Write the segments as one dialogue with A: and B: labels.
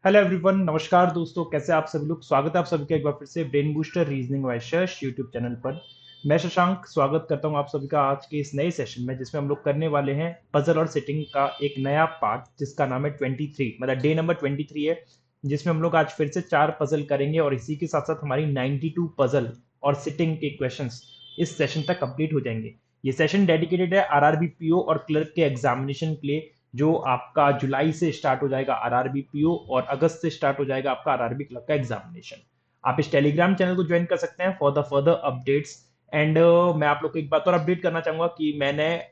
A: Hello everyone, नमस्कार दोस्तों। कैसे आप सभी लोग? स्वागत है आप सभी का एक बार फिर से brain booster reasoning by Shash YouTube channel पर। मैं शशांक स्वागत करता हूं आप सभी का आज के इस नए सेशन में, जिसमें हम लोग करने वाले हैं पजल और सिटिंग का एक नया पार्ट, जिसका नाम है 23, मतलब डे नंबर 23 है, जिसमें हम लोग आज फिर से 4 पजल करेंगे और इसी के साथ साथ हमारी 92 पजल और सिटिंग के क्वेश्चंस इस सेशन तक कंप्लीट हो जाएंगे। ये सेशन डेडिकेटेड है आरआरबी पीओ और क्लर्क के एग्जामिनेशन के लिए, जो आपका जुलाई से स्टार्ट हो जाएगा आरआरबी पीओ और अगस्त से स्टार्ट हो जाएगा आपका आरआरबी क्लर्क का एग्जामिनेशन। आप इस टेलीग्राम चैनल को ज्वाइन कर सकते हैं for the further updates. And मैं आप लोग को एक बात और अपडेट करना चाहूंगा कि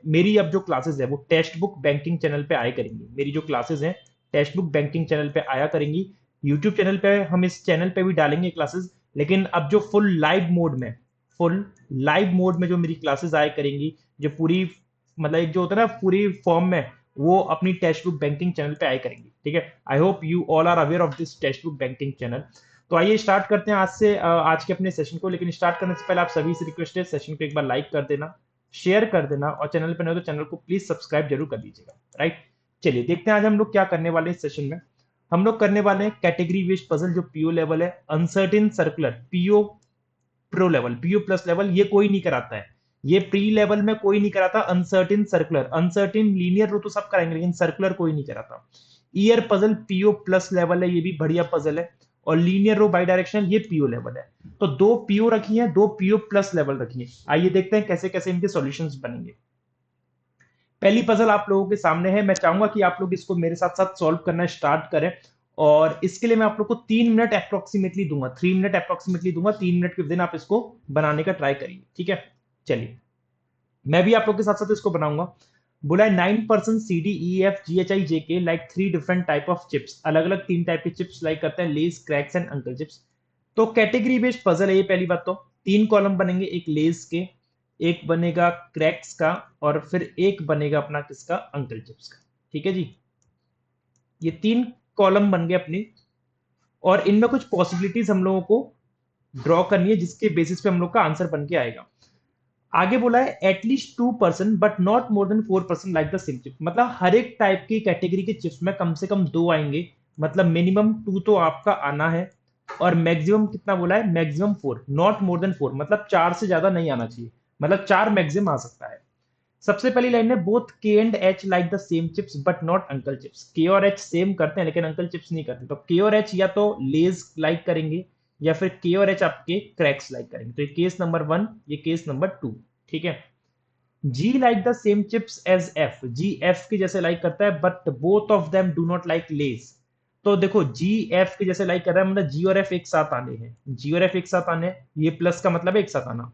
A: मेरी अब जो क्लासेस है वो टेक्स्ट बुक बैंकिंग चैनल पे आया करेंगी। मेरी जो क्लासेस हैं टेक्स्ट बुक बैंकिंग चैनल पे आया करेंगी। यूट्यूब चैनल पे हम इस चैनल पे भी डालेंगे क्लासेस, लेकिन अब जो फुल लाइव मोड में जो मेरी क्लासेस आया करेंगी, जो पूरी मतलब एक जो होता है ना पूरी फॉर्म में, वो अपनी टेक्स्ट बुक बैंकिंग चैनल पे आया करेंगी। ठीक है, I hope you all are aware of this textbook banking channel. तो आइए स्टार्ट करते हैं आज के अपने सेशन को। लेकिन स्टार्ट करने से पहले आप सभी से रिक्वेस्ट है, सेशन को एक बार लाइक कर देना, शेयर कर देना, और चैनल पर नए हो तो चैनल को प्लीज सब्सक्राइब जरूर कर दीजिएगा। राइट, चलिए देखते हैं आज हम लोग क्या करने वाले हैं इस सेशन में। हम लोग करने वाले हैं कैटेगरी बेस्ड पजल, जो पीओ लेवल है, uncertain circular PO pro level, PU plus level ये कोई नहीं कराता है। ये प्री लेवल में कोई नहीं कराता। अनसर्टिन सर्कुलर, अनसर्टिन लीनियर रो तो सब कराएंगे, लेकिन सर्कुलर कोई नहीं कराता। Year puzzle PO plus level है, ये भी बढ़िया पजल है। और लीनियर रो बाई डायरेक्शनल ये पीओ लेवल है। तो दो पीओ रखी है, दो पीओ प्लस लेवल रखी है। आइए देखते हैं कैसे कैसे इनके सॉल्यूशंस बनेंगे। पहली पजल आप लोगों के सामने है। मैं चाहूंगा कि आप लोग इसको मेरे साथ साथ सॉल्व करना स्टार्ट करें। और इसके लिए मैं आप लोग को 3 मिनट अप्रोक्सीमेटली दूंगा, 3 मिनट अप्रोक्सीमेटली दूंगा। 3 मिनट के दिन आप इसको बनाने का ट्राई करिए। ठीक है, चलिए मैं भी आप लोग के साथ साथ इसको बनाऊंगा। बोला है 9% C D E F G H I J K like 3 different type of chips, अलग अलग 3 टाइप के चिप्स लाइक करते हैं, Lay's crax and uncle chips. तो कैटेगरी बेस्ड पजल है ये। पहली बात तो 3 कॉलम बनेंगे, एक लेस के, एक बनेगा क्रैक्स का, और फिर एक बनेगा अपना किसका, अंकल चिप्स का। ठीक है जी, ये 3 कॉलम बन गए अपने। और इनमें कुछ पॉसिबिलिटीज हम लोगों को ड्रॉ करनी है, जिसके बेसिस पे हम लोग का आंसर बन के आएगा। आगे बोला है at least 2% but not more then 4% like the same chip, मतलब हर एक टाइप की कैटेगरी के चिप्स में कम से कम 2 आएंगे। मतलब मिनिमम 2 तो आपका आना है। और मैक्सिमम कितना बोला है, मैक्सिमम 4, नॉट मोर देन 4, मतलब 4 से ज्यादा नहीं आना चाहिए। मतलब 4 मैक्सिमम आ सकता है। सबसे पहली लाइन है बोथ के and H like the same chips but not uncle chips. के और एच सेम करते हैं लेकिन अंकल चिप्स नहीं करते। तो के और एच या तो लेज लाइक करेंगे, या फिर के और एच आपके क्रैक्स लाइक करेंगे। तो ये केस नंबर 1, ये केस नंबर 2। ठीक है, G like the same chips as F, G F के जैसे लाइक करता है, but both of them do not like Lay's. तो देखो जी एफ के जैसे लाइक कर रहा है, मतलब जी और एफ एक साथ आने हैं, जी और एफ एक साथ आने हैं, ये प्लस का मतलब है एक साथ आना।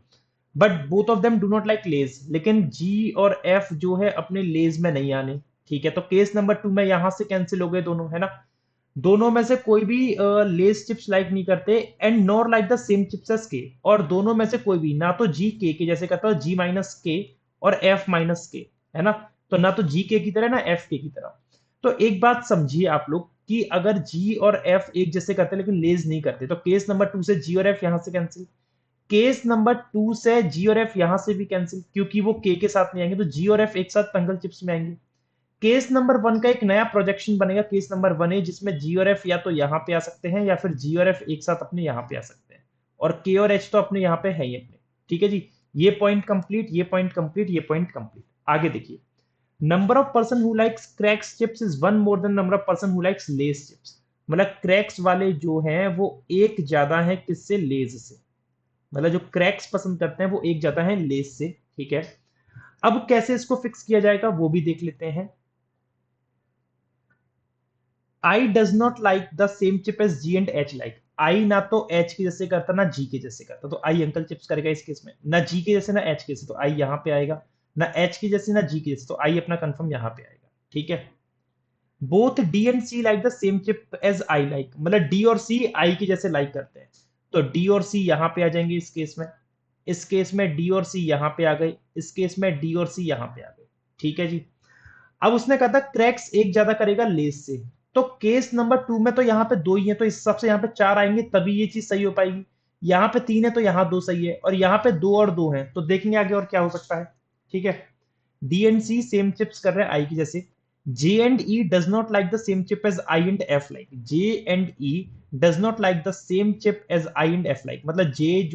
A: But both of them do not like Lay's, लेकिन जी और एफ जो है अपने लेज में नहीं आने। ठीक है, तो केस नंबर 2 में यहां से कैंसिल हो गए दोनों, है ना। दोनों में से कोई भी लेस चिप्स लाइक नहीं करते, and nor like the same chips S के। और दोनों में से कोई भी ना तो जी के जैसे करता है, जी माइनस के और एफ माइनस के, है ना। तो ना तो जी के की तरह ना एफ के की तरह। तो एक बात समझिए आप लोग कि अगर जी और एफ एक जैसे करते लेकिन लेज नहीं करते, तो केस नंबर 2 से जी और एफ यहां से कैंसिल। केस नंबर 2 से जी और एफ यहां से भी कैंसिल, क्योंकि वो के साथ नहीं आएंगे, तो जी और एफ एक साथ पंगल चिप्स में आएंगे। केस नंबर 1 का एक नया प्रोजेक्शन बनेगा, केस नंबर 1 है, जिसमें जी और एफ या तो यहां पे आ सकते हैं, या फिर जी और एफ एक साथ अपने यहां पे आ सकते हैं। और के और एच तो अपने यहां पे है ही अपने। ठीक है जी, ये पॉइंट कंप्लीट, ये पॉइंट कंप्लीट, ये पॉइंट कंप्लीट। आगे देखिए, number of person who likes cracks chips is 1 more than number of person who likes Lay's chips. मतलब क्रैक्स वाले जो हैं वो एक ज्यादा है किससे, लेज से। मतलब जो क्रैक्स पसंद करते हैं वो एक ज्यादा है लेस से। ठीक है, अब कैसे इसको फिक्स किया जाएगा वो भी देख लेते हैं। I does not like the same chip as G and H like. I ना तो एच के जैसे करता ना जी के जैसे करता, तो आई अंकल चिप्स करेगा इस केस में। ना जी के जैसे ना एच के जैसे, तो आई यहां पे आएगा। ना एच के जैसे ना जी के जैसे, तो आई अपना कंफर्म यहां पे आएगा। ठीक है, both D and C like the same chip as I like, मतलब डी और सी आई के जैसे लाइक करते हैं। तो डी और सी यहां पे आ जाएंगे इस केस में। इस केस में डी और सी यहां पे आ गए, इस केस में डी और सी यहां पे आ गए। ठीक है जी, अब उसने कहा था क्रैक्स एक ज्यादा करेगा लेस से। तो केस नंबर 2 में तो यहाँ पे 2 ही है, तो इस हिसाब से यहाँ पे 4 आएंगे तभी ये चीज सही हो पाएगी। यहाँ पे 3 है तो यहाँ 2 सही है, और यहाँ पे 2 और 2 है, तो देखेंगे आगे और क्या हो सकता है। ठीक है, D and C same chips कर रहे हैं आई की जैसे। J and E does not like the same chip as I and F like. J and E does not like the same chip as I and F like. मतलब J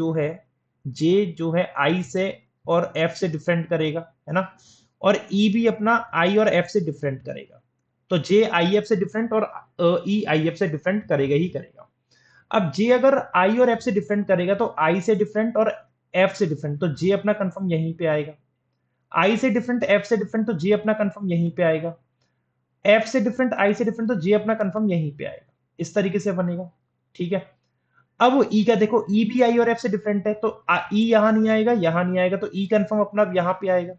A: जो है I से और F से different करेगा, है ना, और E भी अपना I और F से डिफरेंट करेगा। तो J IF से डिफरेंट और E IF से डिफरेंट करेगा ही करेगा। अब J अगर I और F से डिफरेंट करेगा तो I से डिफरेंट और F से डिफरेंट, तो J अपना कंफर्म यहीं पे आएगा। I से डिफरेंट F से डिफरेंट, तो J अपना कंफर्म यहीं पे आएगा। F से डिफरेंट I से डिफरेंट, तो J अपना कंफर्म यहीं पे आएगा। इस तरीके से बनेगा, ठीक है। अब E का देखो, E भी I और F से डिफरेंट है, तो E यहां नहीं आएगा, यहां नहीं आएगा, तो E कंफर्म अपना यहां पे आएगा।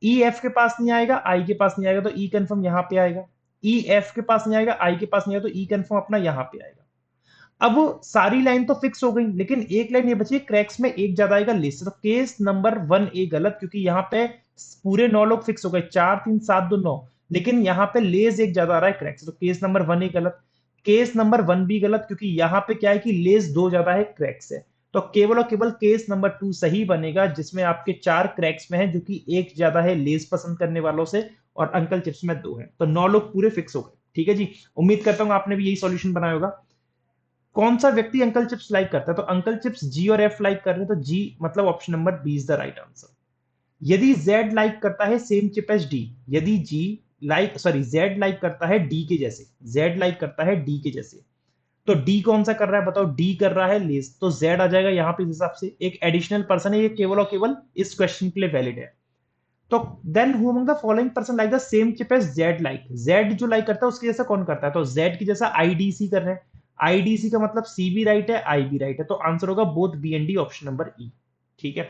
A: E F के पास नहीं आएगा, I के पास नहीं आएगा, तो E कंफर्म यहां पे आएगा। E F के पास नहीं आएगा, I के पास नहीं आएगा, तो E कंफर्म अपना यहां पे आएगा। अब वो सारी लाइन तो फिक्स हो गई, लेकिन एक लाइन ये बची, क्रैक्स में एक ज्यादा आएगा लिस्ट, तो केस नंबर 1A गलत, क्योंकि यहाँ पे पूरे 9 लोग फिक्स हो गए, 4 3 7 2 9, लेकिन यहाँ पे लेज एक ज्यादा आ रहा है क्रैक्स, तो केस नंबर 1A गलत। केस नंबर 1B गलत, क्योंकि यहाँ पे क्या है कि लेज 2 ज्यादा है क्रैक्स है। तो केवल और केवल केस नंबर 2 सही बनेगा, जिसमें आपके 4 क्रैक्स में है, जो कि एक ज्यादा है लेज पसंद करने वालों से, और अंकल चिप्स में 2 है। तो 9 लोग पूरे फिक्स हो गए, ठीक है जी। उम्मीद करता हूँ आपने भी यही सॉल्यूशन बनाया होगा। कौन सा व्यक्ति अंकल चिप्स लाइक करता है, तो अंकल चिप्स जी और एफ लाइक कर रहे हैं, तो जी मतलब option number B is the right answer. यदि जेड लाइक करता है सेम चिप एज डी, यदि जेड लाइक करता है डी के जैसे, जेड लाइक करता है डी के जैसे, तो डी कौन सा कर रहा है बताओ, डी कर रहा है लेस, तो जेड आ जाएगा यहाँ पे। इस हिसाब से एक एडिशनल पर्सन है, ये केवल और केवल इस क्वेश्चन के लिए वैलिड है। तो then who among the following person like the same chip as Z like, Z जो लाइक करता है उसके जैसा कौन करता है, तो जेड की जैसा आईडीसी कर रहे हैं। आईडीसी का मतलब सी भी राइट है, आई भी राइट है, तो आंसर होगा both B and D, option number E, ठीक है।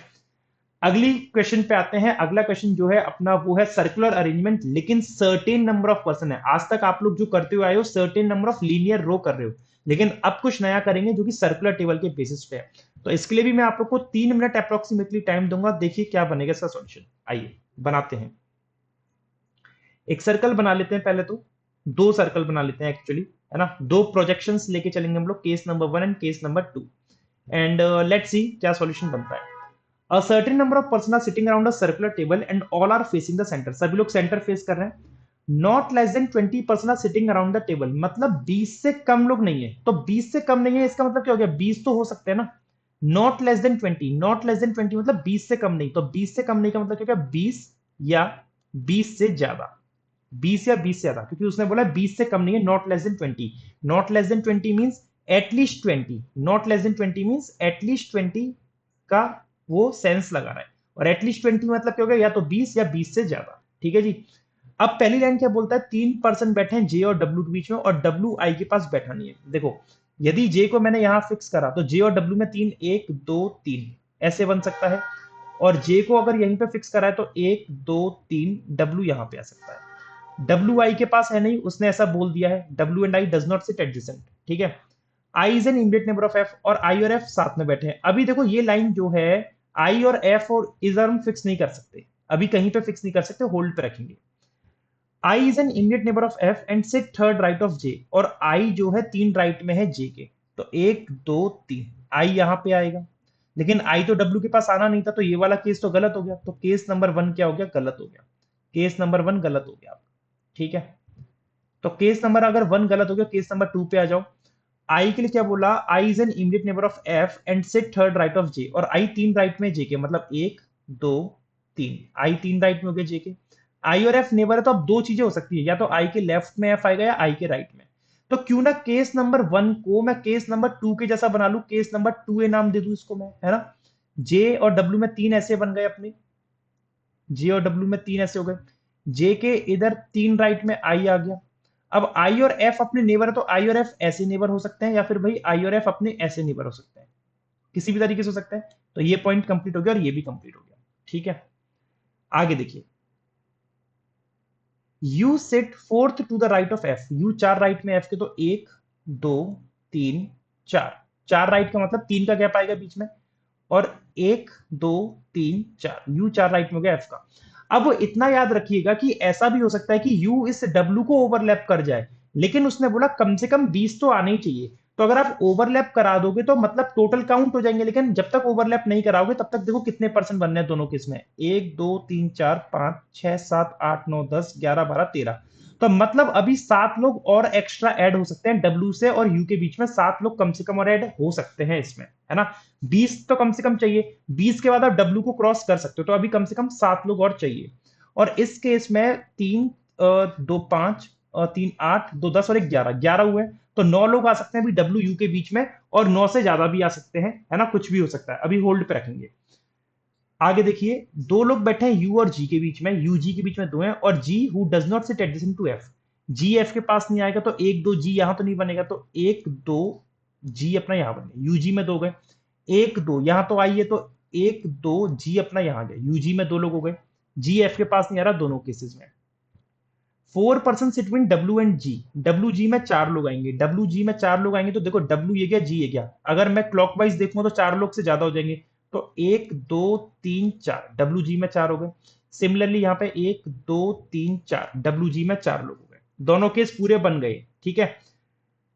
A: अगली क्वेश्चन पे आते हैं। अगला क्वेश्चन जो है अपना वो है सर्कुलर अरेंजमेंट, लेकिन सर्टेन नंबर ऑफ पर्सन है। आज तक आप लोग जो करते हुए आए हो सर्टेन नंबर ऑफ लीनियर रो कर रहे हो, लेकिन अब कुछ नया करेंगे जो कि सर्कुलर टेबल के बेसिस पे है। तो इसके लिए भी मैं आप लोग को 3 मिनट अप्रोक्सीमेटली टाइम दूंगा, देखिए क्या बनेगा इसका सॉल्यूशन। आइए बनाते हैं। एक सर्कल बना लेते हैं पहले, तो 2 सर्कल बना लेते हैं एक्चुअली, है ना। 2 प्रोजेक्शंस लेके चलेंगे हम लोग, case number 1 and case number 2, and let's see क्या सॉल्यूशन बनता है। A certain number of person are sitting around a circular table and all are facing the center, सभी लोग सेंटर फेस कर रहे हैं। Not less than 20 person are sitting around the table, मतलब 20 से कम लोग नहीं है, तो 20 से कम नहीं है इसका मतलब क्या हो गया, 20 तो हो सकते हैं ना। Not less than 20, not less than 20 मतलब 20 से कम नहीं, तो 20 से कम नहीं का मतलब क्या होगा, 20 या 20 से ज्यादा, 20 या 20 से ज्यादा, क्योंकि उसने बोला 20 से कम नहीं है, not less than 20। Not less than 20 means at least 20, not less than 20 means at least 20 का वो सेंस लगा रहा है, और एटलीस्ट 20 मतलब क्या होगा, या तो 20 या 20 से ज्यादा, ठीक है जी। अब पहली लाइन क्या बोलता है, 3 पर्सन बैठे हैं जे और डब्ल्यू के बीच में, और डब्ल्यू आई के पास बैठा नहीं है। देखो यदि जे को मैंने यहां फिक्स करा, तो जे और डब्ल्यू में 3, 1 2 3 ऐसे बन सकता है, और जे को अगर यहीं पे फिक्स करा है तो 1 2 3 डब्ल्यू यहां पे आ सकता है। डब्ल्यू आई के पास है नहीं, उसने ऐसा बोल दिया है, W and I does not sit adjacent, ठीक है। I is an immediate neighbour of F, और आई और एफ साथ में बैठे हैं। अभी देखो ये लाइन जो है, आई और एफ और इज हम फिक्स नहीं कर सकते, अभी कहीं पे फिक्स नहीं कर सकते, होल्ड पे रखेंगे। I is an immediate neighbour of F and sit third right of J, और आई जो है 3 राइट में है जे के, तो 1 2 3 आई यहां पे आएगा, लेकिन आई तो डब्ल्यू के पास आना नहीं था, तो ये वाला केस तो गलत हो गया, तो केस नंबर 1 क्या हो गया, गलत हो गया। केस नंबर 1 गलत हो गया, ठीक है। तो केस नंबर अगर 1 गलत हो गया, केस नंबर 2 पे आ जाओ। आई के लिए क्या बोला, I is an immediate neighbour of F and sit third right of J, और आई 3 राइट में जे के, मतलब 1 2 3, आई 3 राइट में हो गया जे के। आई और एफ नेबर है, तो अब 2 चीजें हो सकती है, या तो आई के लेफ्ट में एफ आएगा या आई के राइट में। तो क्यों ना केस नंबर 1 को मैं केस नंबर 2 के जैसा बना लू, केस नंबर 2 ए नाम दे दूं इसको मैं, है ना। जे और डब्ल्यू में 3 ऐसे बन गए अपने, जे और डब्ल्यू में 3 ऐसे हो गए, जे के इधर 3 राइट में आई आ गया। अब आई और एफ अपने नेबर है, तो आई और एफ ऐसे नेबर हो सकते हैं, या फिर भाई आई और एफ अपने ऐसे नेबर हो सकते हैं, किसी भी तरीके से हो सकता है। तो ये पॉइंट कंप्लीट हो गया और ये भी कंप्लीट हो गया, ठीक है। आगे देखिए, you sit fourth to the right of F, you 4 right में एफ के, तो 1 2 3 4, 4 राइट का मतलब 3 का गैप आएगा बीच में, और 1 2 3 4, यू 4 राइट में हो गया एफ का। अब इतना याद रखिएगा कि ऐसा भी हो सकता है कि यू इस डब्ल्यू को ओवरलैप कर जाए, लेकिन उसने बोला कम से कम 20 तो आने ही चाहिए। तो अगर आप ओवरलैप करा दोगे तो मतलब टोटल काउंट हो जाएंगे, लेकिन जब तक ओवरलैप नहीं कराओगे तब तक देखो कितने परसेंट बनने हैं दोनों केस में, 1 2 3 4 5 6 7 8 9 10 11 12 13। तो मतलब अभी 7 लोग और एक्स्ट्रा ऐड हो सकते हैं डब्ल्यू से और यू के बीच में, 7 लोग कम से कम और ऐड हो सकते हैं इसमें, है ना। 20 तो कम से कम चाहिए, 20 के बाद आप डब्ल्यू को क्रॉस कर सकते हो, तो अभी कम से कम 7 लोग और चाहिए। और इस केस में 3 2 5 3 8 2 10 और 1 11 हुए, तो 9 लोग आ सकते हैं अभी डब्ल्यू यू के बीच में, और 9 से ज्यादा भी आ सकते हैं, है ना, कुछ भी हो सकता है, अभी होल्ड पे रखेंगे। आगे देखिए, 2 लोग बैठे हैं यू और जी के बीच में, यू जी के बीच में 2 हैं, और G who does not sit adjacent to F, G F के पास नहीं आएगा, तो 1 2 जी यहां तो नहीं बनेगा, तो 1 2 जी अपना यहां बन गया, यूजी में 2 गए, 1 2 यहां तो आई है, तो 1 2 जी अपना यहां गया, यूजी में 2 लोग हो गए, जी एफ के पास नहीं आ रहा दोनों केसेस में। 4 person sit between W and G, W G में 4 लोग आएंगे, डब्ल्यू जी में 4 लोग आएंगे, तो देखो डब्ल्यू ये गया, जी ये गया, अगर मैं क्लॉकवाइज देखूंगा तो 4 लोग से ज्यादा हो जाएंगे, तो 1 2 3 4 डब्ल्यू जी में 4 हो गए। सिमिलरली यहाँ पे 1 2 3 4 डब्ल्यू जी में 4 लोग हो गए, दोनों केस पूरे बन गए, ठीक है।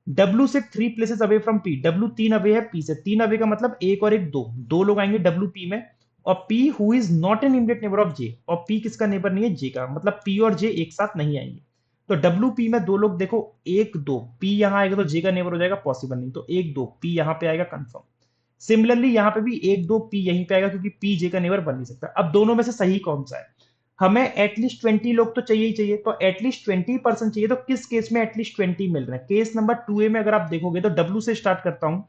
A: डब्ल्यू से 3 places away from P, W 3 away है पी से, 3 अवे का मतलब एक और एक, 2 लोग आएंगे डब्ल्यू पी में, और P who is not an immediate neighbour of J, और पी किसका नेबर नहीं है, जे का, मतलब पी और जे एक साथ नहीं आएंगे, तो डब्ल्यू पी में 2 लोग देखो, 1 2 पी यहां आएगा तो जे का नेबर हो जाएगा, पॉसिबल नहीं, तो 1 2 पी यहां पे आएगा कंफर्म। सिमिलरली यहां पे भी 1 2 पी यहीं पे आएगा, क्योंकि पी जे का नेबर बन नहीं सकता। अब दोनों में से सही कौन सा है, हमें एटलीस्ट 20 लोग तो चाहिए ही चाहिए, तो एटलीस्ट 20% चाहिए, तो किस केस में एटलीस्ट 20 मिल रहे हैं, केस नंबर 2 ए में अगर आप देखोगे तो डब्ल्यू से स्टार्ट करता हूं,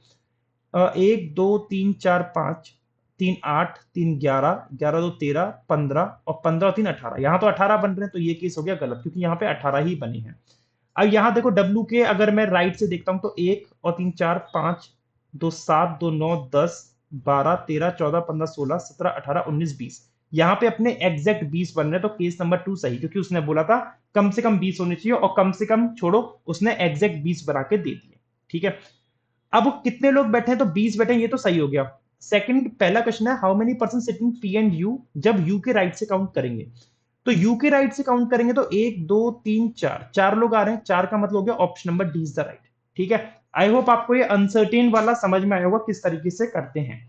A: 1 2 3 4 5 3 8 3 11 11 2 13 15 और 15 और 3 18, यहाँ तो 18 बन रहे हैं, तो ये केस हो गया गलत, क्योंकि यहाँ पे 18 ही बने हैं। अब यहाँ देखो डब्ल्यू के अगर मैं राइट से देखता हूं तो 1 और 3 4 5 2 7 2 9 10 12 13 14 15 16 17 18 19 20, यहाँ पे अपने एग्जैक्ट 20 बन रहे हैं, तो केस नंबर 2 सही, क्योंकि उसने बोला था कम से कम 20 होने चाहिए, और कम से कम छोड़ो, उसने एग्जैक्ट 20 बना के दे दिए, ठीक है। अब कितने लोग बैठे हैं, तो 20 बैठे हैं, ये तो सही हो गया। सेकंड, पहला क्वेश्चन है how many person sitting P and you, जब यू के राइट से काउंट करेंगे, तो यू के राइट से काउंट करेंगे तो 1 2 3 4, 4 लोग आ रहे हैं, 4 का मतलब हो गया option number D is the right, ठीक है। आई होप आपको ये अनसर्टेन वाला समझ में आया होगा किस तरीके से करते हैं।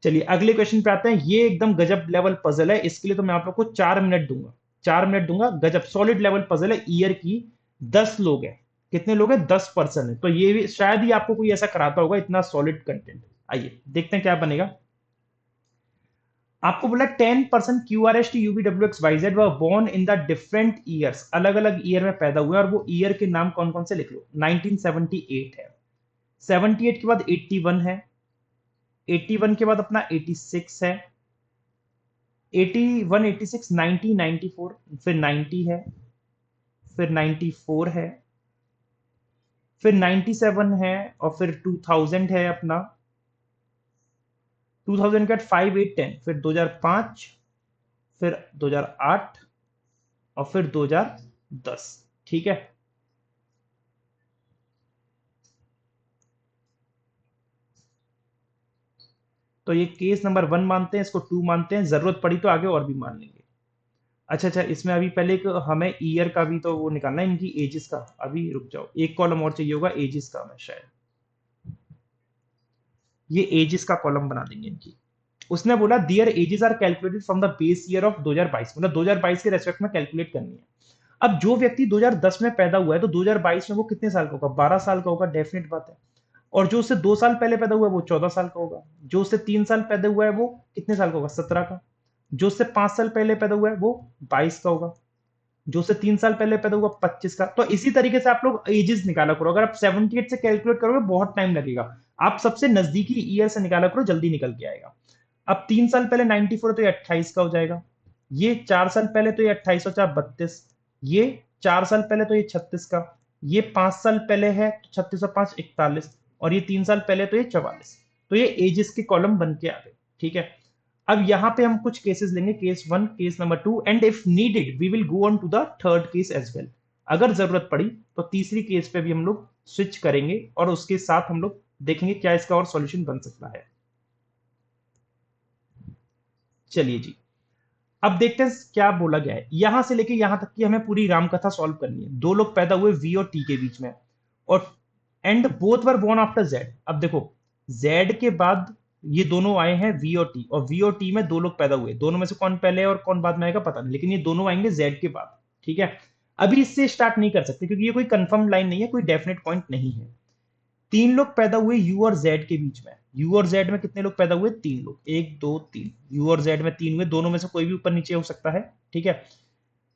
A: चलिए अगले क्वेश्चन पे आते हैं, ये एकदम गजब लेवल पजल है, इसके लिए तो मैं आप लोग को 4 मिनट दूंगा, 4 मिनट दूंगा, गजब सॉलिड लेवल पजल है, ईयर की 10 लोग हैं, कितने लोग हैं, 10 पर्सन है, तो ये भी शायद ही आपको कोई ऐसा कराता होगा, इतना सॉलिड कंटेंट। आइए देखते हैं क्या बनेगा। आपको बोला 10% Q R S T U V W X Y Z born in the different years, अलग अलग ईयर में पैदा हुए, और वो ईयर के नाम कौन कौन से लिख लो। 1978 है, 78 के बाद 81 है, 81 के बाद अपना 86 है, 81 86 90 94, फिर 90 है, फिर 94 है, फिर 97 है, और फिर 2000 है अपना, 2000 के बाद 5 8 10, फिर 2005, फिर 2008, और फिर 2010, ठीक है। तो ये केस नंबर 1 मानते हैं, इसको 2 मानते हैं, जरूरत पड़ी तो आगे और भी मान लेंगे। अच्छा अच्छा, इसमें अभी पहले एक हमें ईयर का भी तो वो निकालना है, इनकी एजेस का, अभी रुक जाओ, एक कॉलम और चाहिए होगा एजेस का, हमें शायद ये एजेस का कॉलम बना देंगे इनकी। उसने बोला their ages are calculated from the base year of 2022, मतलब 2022 के रेस्पेक्ट में कैलकुलेट करनी है। अब जो व्यक्ति 2010 में पैदा हुआ है, तो 2022 में वो कितने साल का होगा, 12 साल का होगा, डेफिनेट बात है। और जो उससे 2 साल पहले पैदा हुआ है वो 14 साल का होगा, जो उससे 3 साल पैदा हुआ है वो कितने साल का होगा, 17 का, जो उससे 5 साल पहले पैदा हुआ है वो 22 का होगा, जो उससे 3 साल पहले पैदा हुआ 25 का। तो इसी तरीके से आप लोग एजेस निकाला करो, अगर आप 78 से कैलकुलेट करोगे बहुत टाइम लगेगा, आप सबसे नजदीकी ईयर से निकाला करो, जल्दी निकल के आएगा। अब 3 साल पहले 94 है तो ये 28 का हो जाएगा, ये 4 साल पहले तो ये 28 और 4 32, ये 4 साल पहले तो ये 36 का, ये 5 साल पहले है तो 36 और 5 41, और ये 3 साल पहले तो ये 44, तो ये एजेस के कॉलम बन के आ गए, ठीक है। अब यहां पे हम कुछ केसेस लेंगे, case 1, case number 2, and if needed we will go on to the third case as well, अगर जरूरत पड़ी तो तीसरी केस पे भी हम लोग स्विच करेंगे, और उसके साथ हम लोग देखेंगे क्या इसका और सॉल्यूशन बन सकता है। चलिए जी, अब देखते हैं क्या बोला गया है, यहां से लेके यहां तक की हमें पूरी राम कथा सॉल्व करनी है। 2 लोग पैदा हुए वी और टी के बीच में, और and both were born after Z. अब देखो जेड के बाद ये दोनों आए हैं वी और टी, और वी और टी में दो लोग पैदा हुए, दोनों में से कौन पहले और कौन बाद में आएगा पता नहीं, लेकिन ये दोनों आएंगे जेड के बाद। ठीक है, अभी इससे स्टार्ट नहीं कर सकते क्योंकि ये कोई कंफर्म लाइन नहीं है, कोई डेफिनेट पॉइंट नहीं है। तीन लोग पैदा हुए यू और जेड के बीच में। यू और जेड में कितने लोग पैदा हुए? तीन लोग, एक दो तीन। यू और जेड में तीन हुए, दोनों में से कोई भी ऊपर नीचे हो सकता है। ठीक है,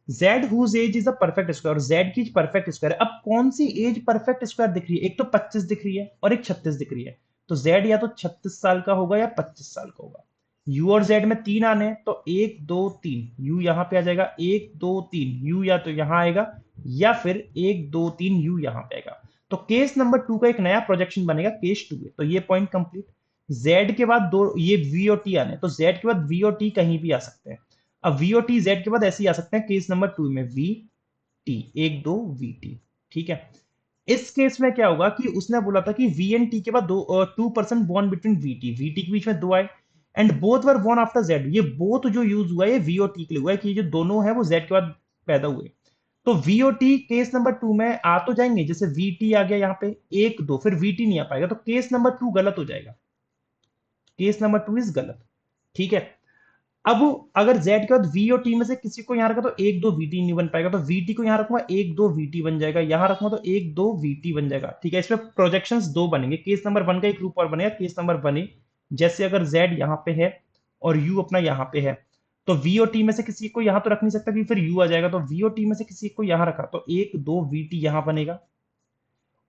A: Z whose age is a perfect square, और जेड की परफेक्ट स्क्वायर है। अब कौन सी एज परफेक्ट स्क्वायर दिख रही है? एक तो 25 दिख रही है और एक 36 दिख रही है, तो जेड या तो 36 साल का होगा या 25 साल का होगा। यू और जेड में तीन आने हैं, तो एक दो तीन यू यहां पे आ जाएगा, एक दो तीन यू या तो यहां आएगा या फिर एक दो तीन यू यहां पे आएगा। तो केस नंबर 2 का एक नया प्रोजेक्शन बनेगा, केस 2 है, तो ये पॉइंट कंप्लीट। जेड के बाद दो ये वी और टी आने, तो जेड के बाद वी और टी कहीं भी आ सकते हैं। अब वी और टी जेड के बाद ऐसे ही आ सकते हैं, केस नंबर 2 में वी टी, एक दो वी टी। ठीक है, इस केस में क्या होगा कि उसने बोला था कि वी एंड टी के बाद दो 2% बॉन्ड बिटवीन वी टी के बीच में दो आए, and both were born after Z. ये बोथ जो यूज हुआ है वी और टी के लिए हुआ है, कि ये जो दोनों है वो जेड के बाद पैदा हुए। तो वी और टी केस नंबर 2 में आ तो जाएंगे, जैसे वी टी आ गया यहाँ पे एक दो, फिर वी टी नहीं आ पाएगा, तो केस नंबर 2 गलत हो जाएगा, केस नंबर 2 इज गलत। ठीक है, अब अगर z के बाद v और t में से किसी को यहां रखा तो एक दो vt नहीं बन पाएगा, तो vt को यहां रखूंगा एक दो vt बन जाएगा, यहां रखूंगा तो एक दो vt बन जाएगा। ठीक है, इसमें प्रोजेक्शंस दो बनेंगे, केस नंबर 1 का एक रूप और बनेगा, केस नंबर 1 जैसे अगर z यहां पे है और u अपना यहां पे है, तो v और t में से किसी को यहां तो रख नहीं सकता क्योंकि फिर u आ जाएगा, तो v और t में से किसी को यहां रखा तो एक दो vt यहां बनेगा,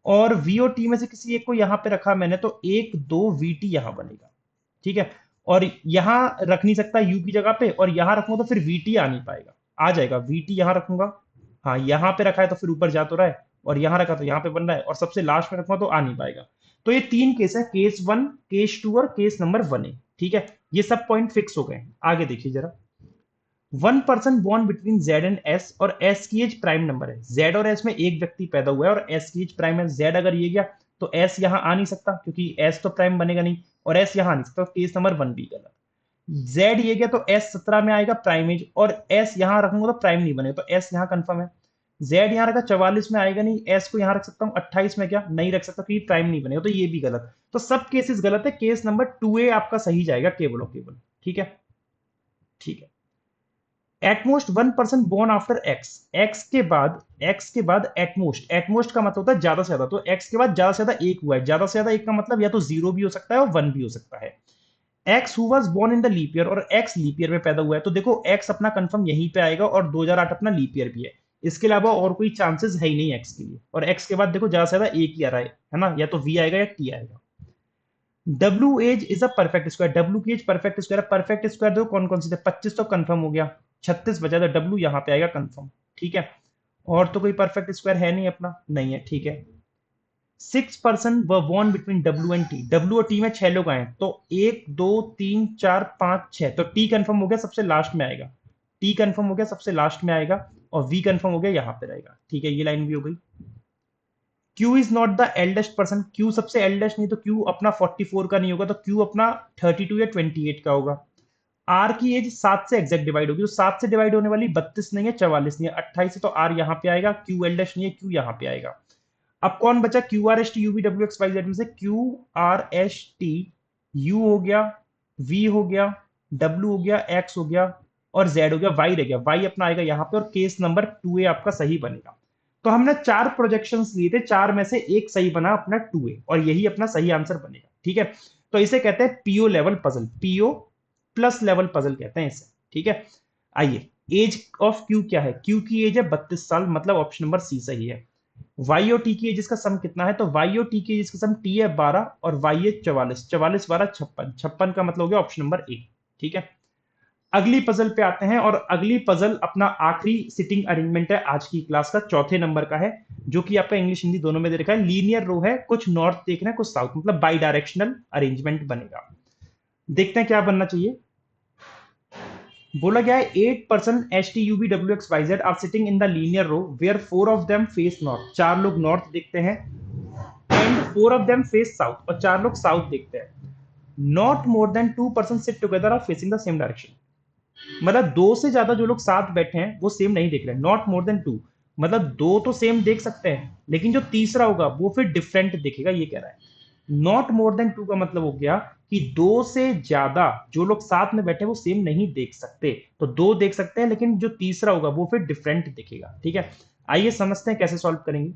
A: और v और t में से किसी एक को यहां पे रखा मैंने तो एक दो vt यहां बनेगा। ठीक है, और यहां रख नहीं सकता u की जगह पे, और यहां रखूंगा तो फिर vt आ नहीं पाएगा, आ जाएगा vt यहां रखूंगा। हाँ, यहां पे रखा है तो फिर ऊपर जा तो रहा है, और यहां रखा तो यहां पे बन रहा है, और सबसे लास्ट में रखूंगा तो आ नहीं पाएगा। तो ये तीन केस है, केस 1, केस 2 और केस नंबर 1 है। ठीक है, ये सब पॉइंट फिक्स हो गए। आगे देखिए जरा, 1% bond between Z and S, और एस की एज प्राइम नंबर है। जेड और एस में एक व्यक्ति पैदा हुआ है और एस की एज प्राइम है। जेड अगर ये गया तो एस यहां आ नहीं सकता क्योंकि एस तो प्राइम बनेगा नहीं, और एस यहां आ नहीं सकता, तो केस नंबर 1 भी गलत। जेड ये गया तो एस 17 में आएगा प्राइम एज, और एस यहां रखूंगा तो प्राइम नहीं बनेगा, तो एस यहां कंफर्म है। जेड यहां रखा 44 में आएगा नहीं, एस को यहां रख सकता हूं 28 में, क्या नहीं रख सकता क्योंकि प्राइम नहीं बनेगा, तो ये भी गलत। तो सब केसेस गलत है, केस नंबर 2A आपका सही जाएगा केवल और केवल। ठीक है, ठीक है। At most 1% born after X, X के बाद एटमोस्ट, एटमोस्ट का मतलब होता है ज्यादा से ज्यादा, तो एक्स के बाद ज्यादा से ज्यादा एक हुआ है, ज्यादा से ज्यादा एक का मतलब या तो जीरो भी हो सकता है और 1 भी हो सकता है। X who was born in the leap year, और एक्स लीप ईयर में पैदा हुआ है, तो देखो एक्स अपना कंफर्म यहीं पे आएगा, और 2008 अपना लीप ईयर भी है, इसके अलावा और कोई चांसेस है ही नहीं एक्स के लिए, और एक्स के बाद देखो ज्यादा से ज्यादा एक ही आ रहा है ना, या तो वी आएगा या टी आएगा। W age is a perfect square, W की एज परफेक्ट स्क्वायर है। परफेक्ट स्क्वायर देखो कौन कौन सी थे, 25 तो कंफर्म हो गया, 36 बचा, तो डब्ल्यू यहां पे आएगा कंफर्म। ठीक है, और तो कोई परफेक्ट स्क्वायर है नहीं अपना, नहीं है। ठीक है, 6% व born between W and T, W और टी में 6 लोग आए, तो एक दो तीन चार पांच छह, तो टी कंफर्म हो गया, सबसे लास्ट में आएगा, टी कंफर्म हो गया, सबसे लास्ट में आएगा, और वी कंफर्म हो गया यहां पे रहेगा। ठीक है, ये लाइन भी हो गई। Q is not the eldest person, Q सबसे एल्डेस्ट नहीं, तो Q अपना 44 का नहीं होगा, तो Q अपना 32 या 28 का होगा। R की एज 7 से एग्जैक्ट डिवाइड होगी, तो 7 से डिवाइड होने वाली 32 नहीं है, 44 नहीं है, 28 है, तो R यहाँ पे आएगा, Q एल्डेस्ट नहीं है, Q यहाँ पे आएगा। अब कौन बचा? Q R S T U V W X Y Z में से Q R S T U हो गया, वी हो गया, डब्ल्यू हो गया, एक्स हो गया, और जेड हो गया, वाई रह गया, वाई अपना आएगा यहाँ पे, और केस नंबर 2A आपका सही बनेगा। तो हमने 4 प्रोजेक्शंस लिए थे, 4 में से एक सही बना अपना 2A, और यही अपना सही आंसर बनेगा। ठीक है, तो इसे कहते हैं PO level puzzle, PO plus level puzzle कहते हैं इसे। ठीक है, आइए, एज ऑफ क्यू क्या है? क्यू की एज है 32 साल, मतलब ऑप्शन नंबर सी सही है। वाई और टी की एज का सम कितना है? तो वाई और टी की एज का सम टी है 12 और वाई है 44, 44 12 56, 56 का मतलब हो गया ऑप्शन नंबर ए। ठीक है, अगली पजल पे आते हैं, और अगली पजल अपना आखिरी सिटिंग अरेंजमेंट है आज की क्लास का, चौथे नंबर का है, जो कि आपका इंग्लिश हिंदी दोनों में दे रखा है। लीनियर रो है, कुछ नॉर्थ देख रहे हैं कुछ साउथ, मतलब बाई डायरेक्शनल अरेंजमेंट बनेगा। देखते हैं क्या बनना चाहिए। बोला गया है 8% H T U V W X Y Z are sitting in the linear row where 4 of them face north, 4 लोग नॉर्थ देखते हैं, and 4 of them face south, और 4 लोग साउथ देखते हैं। Not more than 2% sit together or facing the same direction, मतलब 2 से ज्यादा जो लोग साथ बैठे हैं वो सेम नहीं देख रहे हैं, नॉट मोर देन 2। मतलब दो तो सेम देख सकते हैं, लेकिन जो तीसरा होगा वो फिर डिफरेंट दिखेगा, ये कह रहा है। नॉट मोर देन टू का मतलब हो गया कि दो से ज्यादा जो लोग साथ में बैठे वो सेम नहीं देख सकते। तो दो देख सकते हैं, लेकिन जो तीसरा होगा वो फिर डिफरेंट दिखेगा। ठीक है, आइए समझते हैं कैसे सॉल्व करेंगे।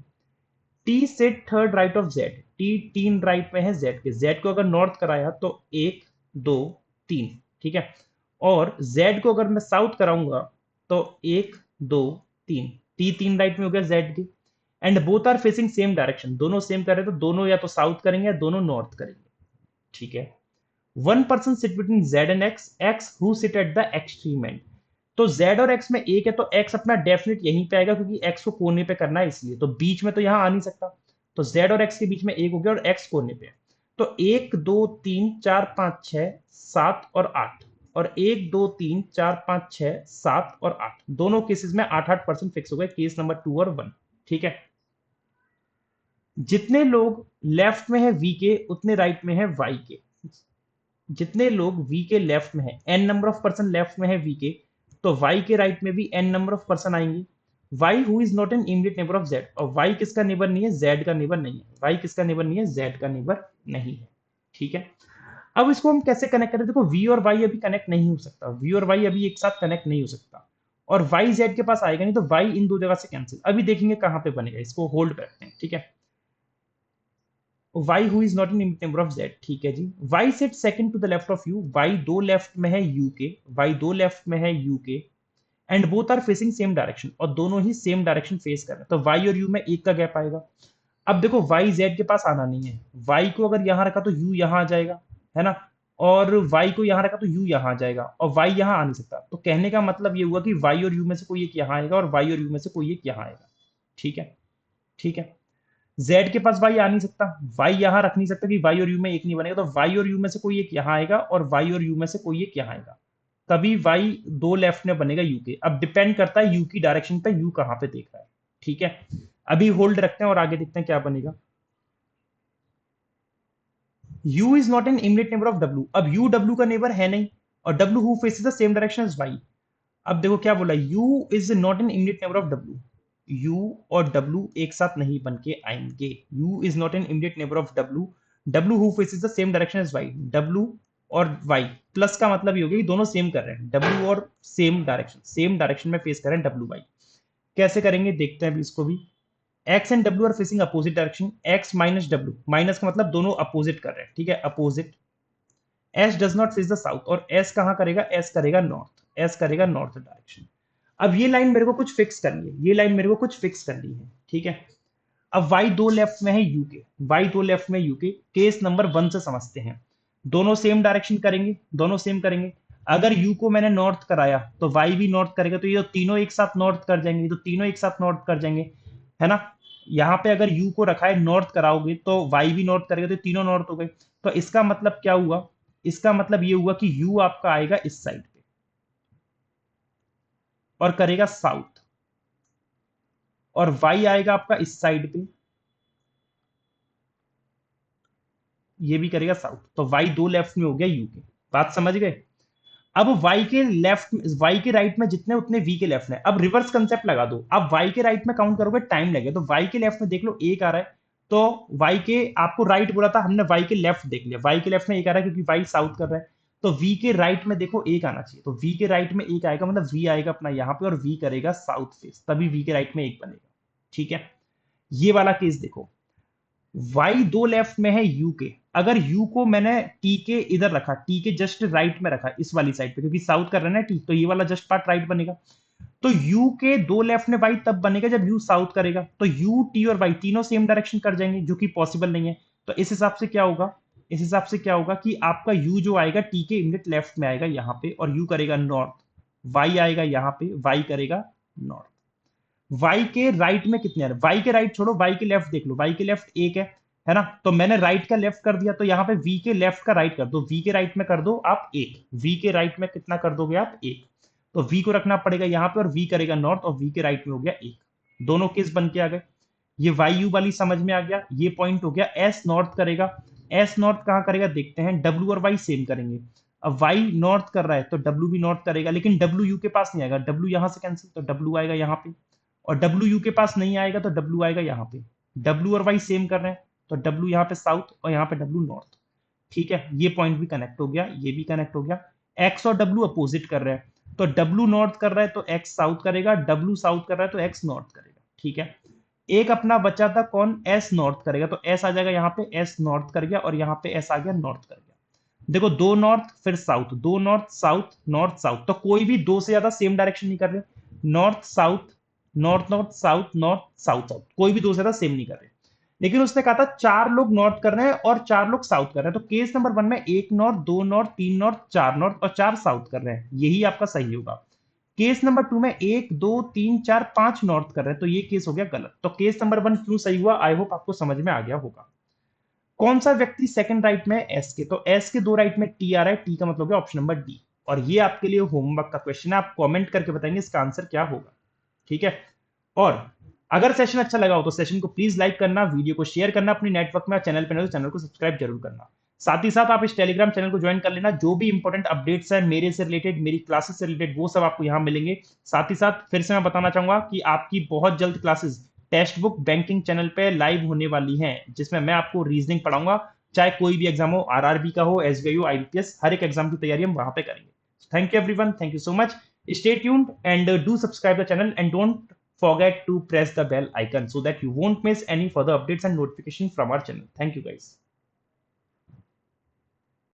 A: T set third right of Z, T तीन राइट में है जेड के, जेड को अगर नॉर्थ कराया तो एक दो तीन, ठीक है। और जेड को अगर मैं साउथ कराऊंगा तो एक दो तीन, टी तीन राइट में हो गया जेड के। And both are facing same direction, दोनों सेम कर रहे हैं तो दोनों या तो साउथ करेंगे या दोनों नॉर्थ करेंगे। ठीक है। One person sit between Z and x, x who sit at the extreme and. तो जेड और एक्स में एक है तो एक्स अपना डेफिनेट यहीं पे आएगा, क्योंकि एक्स को कोने पे करना है इसलिए, तो बीच में तो यहां आ नहीं सकता। तो जेड और एक्स के बीच में एक हो गया और एक्स कोने पे है। तो एक दो तीन चार पांच छह सात और आठ, और एक दो तीन चार पांच छह सात और आठ, दोनों केसेस में 8-8% फिक्स हो गए, केस नंबर 2 और 1। ठीक है। जितने लोग लेफ्ट में है वी के, उतने राइट में है वाई के। जितने लोग वी के लेफ्ट में है, an number of person left में है वी के, तो वाई के राइट में भी एन नंबर ऑफ पर्सन आएंगे। Y who is not an immediate neighbour of Z, और वाई किसका नेबर नहीं है, जेड का नेबर नहीं है। वाई किसका नेबर नहीं है, जेड का नेबर नहीं है। ठीक है। अब इसको हम कैसे कनेक्ट करें, देखो वी और वाई अभी कनेक्ट नहीं हो सकता, वी और वाई अभी एक साथ कनेक्ट नहीं हो सकता, और वाई जेड के पास आएगा नहीं, तो वाई इन दो जगह से कैंसिल। अभी देखेंगे कहां पे बनेगा, इसको होल्ड पे रखते हैं। ठीक है। y who is not an infinite number of z, ठीक है जी। y set second to the left of u, y दो लेफ्ट में है u के, y दो लेफ्ट में है u के, and both are facing same direction, और दोनों ही सेम डायरेक्शन फेस कर रहे हैं, तो y और u में एक का गैप आएगा। अब देखो y z के पास आना नहीं है, y को अगर यहां रखा तो u यहां आ जाएगा, है ना, और y को यहां रखा तो u यहां आ जाएगा, और y यहां आ नहीं सकता। तो कहने का मतलब ये हुआ कि y और u में से कोई एक यहां आएगा और y और u में से कोई एक यहां आएगा। ठीक है। ठीक है। z के पास y आ नहीं सकता, y यहां रख नहीं सकता कि y और u में एक नहीं बनेगा, तो y और u में से कोई एक यहां आएगा और y और u में से कोई एक यहां आएगा। तभी y दो लेफ्ट में बनेगा u के। अब डिपेंड करता है u की डायरेक्शन पे, u कहां पे देख रहा है। ठीक है। अभी होल्ड रखते हैं और आगे देखते हैं क्या बनेगा। u is not an immediate neighbour of w, अब u w का नेबर है नहीं, और w who faces the same direction as y। अब देखो क्या बोला, u is not an immediate neighbour of w, u और w एक साथ नहीं बन के आएंगे। u is not an immediate neighbour of w, w who faces the same direction as y, w और y प्लस का मतलब ये हो गया कि दोनों सेम कर रहे हैं, w और सेम डायरेक्शन में फेस कर रहे हैं w y। कैसे करेंगे देखते हैं अभी इसको भी। x and w are facing opposite direction, x minus w, minus का मतलब दोनों अपोजिट कर रहे हैं। ठीक है, opposite. s does not face the south, और s कहां करेगा, s करेगा नॉर्थ, s करेगा नॉर्थ डायरेक्शन। अब ये लाइन मेरे को कुछ फिक्स करनी है, ये लाइन मेरे को कुछ फिक्स करनी है। ठीक है। अब y दो लेफ्ट में है u के, y दो लेफ्ट में u के, केस नंबर 1 से समझते हैं। दोनों सेम डायरेक्शन करेंगे, दोनों सेम करेंगे। अगर u को मैंने नॉर्थ कराया तो y भी नॉर्थ करेगा, तो ये तो तीनों एक साथ नॉर्थ कर जाएंगे, तो तीनों एक साथ नॉर्थ कर जाएंगे, है ना। यहाँ पे अगर u को रखा है नॉर्थ कराओगे तो y भी नॉर्थ करेगा, तो तीनों नॉर्थ हो गए। तो इसका मतलब क्या हुआ, इसका मतलब ये हुआ कि u आपका आएगा इस साइड पे और करेगा साउथ, और y आएगा आपका इस साइड पे, ये भी करेगा साउथ। तो y दो लेफ्ट में हो गया u के, बात समझ गए। अब y के लेफ्ट, y के राइट में जितने उतने v के लेफ्ट में। अब रिवर्स कंसेप्ट लगा दो, अब y के राइट में काउंट करोगे टाइम लगेगा, तो y के लेफ्ट में देख लो एक आ रहा है, तो y के, आपको राइट बोला था हमने, y के लेफ्ट देख लिया, y के लेफ्ट में एक आ रहा है क्योंकि y साउथ कर रहा है, तो v के राइट में देखो एक आना चाहिए, तो v के राइट में एक आएगा, मतलब v आएगा अपना यहाँ पे और v करेगा साउथ फेस, तभी v के राइट में एक बनेगा। ठीक है। ये वाला केस देखो, y दो लेफ्ट में है u के, अगर u को मैंने t के इधर रखा, t के जस्ट राइट में रखा इस वाली साइड पे, क्योंकि साउथ कर रहा है ना t, तो ये वाला जस्ट पार्ट राइट बनेगा। तो u के दो लेफ्ट में y तब बनेगा जब u साउथ करेगा, तो u t और y तीनों सेम डायरेक्शन कर जाएंगे, जो कि पॉसिबल नहीं है। तो इस हिसाब से क्या होगा, इस हिसाब से क्या होगा कि आपका u जो आएगा t के इमीडिएट लेफ्ट में आएगा यहाँ पे, और u करेगा नॉर्थ, y आएगा यहाँ पे, y करेगा नॉर्थ। y के राइट में कितने आ रहे, y के राइट छोड़ो, y के लेफ्ट देख लो, y के लेफ्ट एक है ना, तो मैंने राइट का लेफ्ट कर दिया, तो यहाँ पे v के लेफ्ट का राइट कर दो, v के राइट में कर दो आप एक, v के राइट में कितना कर दोगे आप एक, तो v को रखना पड़ेगा यहाँ पे, और v करेगा नॉर्थ, और v के राइट में हो गया एक, दोनों केस बन के आ गए। ये y u वाली समझ में आ गया, ये पॉइंट हो गया। s नॉर्थ करेगा, s नॉर्थ कहाँ करेगा देखते हैं, w और y सेम करेंगे। अब y नॉर्थ कर रहा है तो w भी नॉर्थ करेगा, लेकिन w u के पास नहीं आएगा, w यहां से कैंसिल, तो w आएगा यहाँ पे, और डब्ल्यू यू के पास नहीं आएगा तो डब्ल्यू आएगा यहाँ पे। डब्ल्यू और वाई सेम कर रहे हैं तो डब्ल्यू यहाँ पे साउथ और यहाँ पे डब्ल्यू नॉर्थ। ठीक है, ये पॉइंट भी कनेक्ट हो गया, ये भी कनेक्ट हो गया। एक्स और डब्ल्यू अपोजिट कर रहे हैं तो डब्ल्यू नॉर्थ कर रहा है तो एक्स साउथ करेगा, डब्ल्यू साउथ कर रहा है तो एक्स नॉर्थ करेगा। ठीक है, एक अपना बचा था कौन, एस नॉर्थ करेगा तो एस आ जाएगा यहाँ पे, एस नॉर्थ कर गया और यहाँ पे एस आ गया नॉर्थ कर गया। देखो दो नॉर्थ फिर साउथ, दो नॉर्थ साउथ नॉर्थ साउथ, तो कोई भी दो से ज्यादा सेम डायरेक्शन नहीं कर रहे। North south north north south north south south, कोई भी दो से ज्यादा सेम नहीं कर रहे। लेकिन उसने कहा था चार लोग नॉर्थ कर रहे हैं और चार लोग साउथ कर रहे हैं, तो केस नंबर 1 में एक नॉर्थ, दो नॉर्थ, तीन नॉर्थ, चार नॉर्थ और चार साउथ कर रहे हैं, यही आपका सही होगा। केस नंबर 2 में एक दो तीन चार पांच नॉर्थ कर रहे हैं, तो ये केस हो गया गलत। तो केस नंबर 1 क्यों सही हुआ, आई होप आपको समझ में आ गया होगा। कौन सा व्यक्ति सेकंड राइट में, एस के, तो एस के दो राइट में टी आ रहा है, टी का मतलब है ऑप्शन नंबर डी। और ये आपके लिए होमवर्क का क्वेश्चन है, आप कमेंट करके बताएंगे इसका आंसर क्या होगा। ठीक है, और अगर सेशन अच्छा लगा हो तो सेशन को प्लीज लाइक करना, वीडियो को शेयर करना अपने नेटवर्क में, चैनल पर तो चैनल को सब्सक्राइब जरूर करना। साथ ही साथ आप इस टेलीग्राम चैनल को ज्वाइन कर लेना, जो भी इंपॉर्टेंट अपडेट्स है मेरे से रिलेटेड, मेरी क्लासेस से रिलेटेड, वो सब आपको यहाँ मिलेंगे। साथ ही साथ फिर से मैं बताना चाहूंगा कि आपकी बहुत जल्द classes text book banking channel पे लाइव होने वाली हैं, जिसमें मैं आपको रीजनिंग पढ़ाऊंगा, चाहे कोई भी एग्जाम हो, आरआरबी का हो, एसबीआई हो, आईबीपीएस, हर एक एग्जाम की तैयारी हम वहां पे करेंगे। Thank you everyone, thank you so much. Stay tuned and do subscribe the channel and don't forget to press the bell icon so that you won't miss any further updates and notification from our channel. Thank you guys.